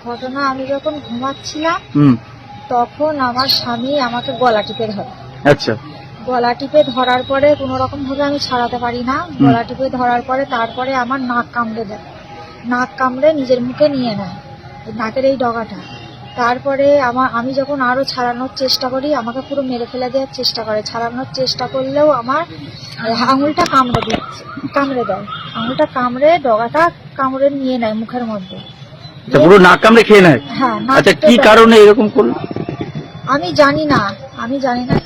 ঘটনা আমি যখন ঘুমাচ্ছিলাম তখন আমার স্বামী আমাকে গলা টিপে ধরে। আচ্ছা। গলা টিপে ধরার পরে কোনো রকম ভাবে আমি ছাড়াতে পারি না। গলা টিপে ধরার পরে তারপরে আমার নাক কামড়ে দেয়। নাক কামড়ে নিজের মুখে নিয়ে নেয়, নাকের এই ডগাটা। তারপরে আমি যখন আরো ছাড়ানোর চেষ্টা করি, আমাকে পুরো মেরে ফেলে দেওয়ার চেষ্টা করে। ছাড়ানোর চেষ্টা করলেও আমার আঙুলটা কামড়ে দেয়। আঙুলটা কামড়ে ডগাটা কামড়ে নিয়ে নেয় মুখের মধ্যে। পুরো নাক কামড়ে খেয়ে নেয়? হ্যাঁ। আচ্ছা, কি কারণে এরকম করলো? আমি জানি না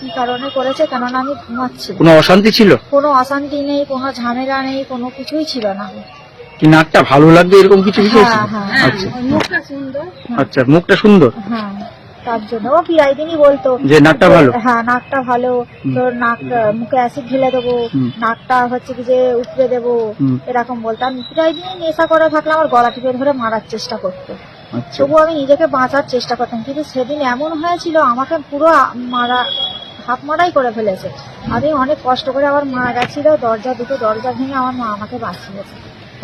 কি কারণে করেছে, কেননা আমি ঘুমাচ্ছি। কোনো অশান্তি ছিল? কোনো অশান্তি নেই, কোনো ঝামেলা নেই, কোনো কিছুই ছিল না। কি নাকটা ভালো লাগবে এরকম কিছু বিষয় ছিল? আচ্ছা, মুখটা সুন্দর। আচ্ছা, মুখটা সুন্দর। হ্যাঁ, তার জন্য ও প্রায় দিনই বলতো যে নাকটা ভালো। হ্যাঁ, নাকটা ভালো, তোর নাক মুখে অ্যাসিড ঢেলে দেবো, নাকটা হচ্ছে কি যে উপড়ে দেবো, এরকম বলতো। আমি প্রায় দিনই নেশা করে থাকলে আমার গলা টিপে ধরে মারার চেষ্টা করতো। তবু আমি নিজেকে বাঁচার চেষ্টা করতাম, কিন্তু সেদিন এমন হয়েছিল আমাকে পুরো হাত মারাই করে ফেলেছে। আমি অনেক কষ্ট করে আবার মা গেছিল, দুটো দরজা ভেঙে আমার মা আমাকে বাঁচিয়েছে।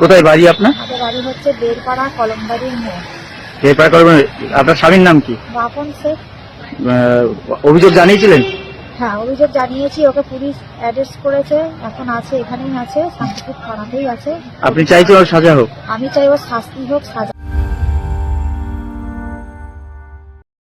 কোথায় বাড়ি আপনার? আমাদের বাড়ি হচ্ছে বেরপাড়া কলমবাড়ির মোড়। আপনার স্বামীর নাম কি? বাপন শেখ। অভিযোগ জানিয়েছিলেন? হ্যাঁ, অভিযোগ জানিয়েছি। ওকে পুলিশ অ্যারেস্ট করেছে, এখন আছে, এখানেই আছে, শান্তিপুর থানাতেই আছে। আপনি চাইছেন ওর সাজা হোক? আমি চাই ওর শাস্তি হোক, সাজা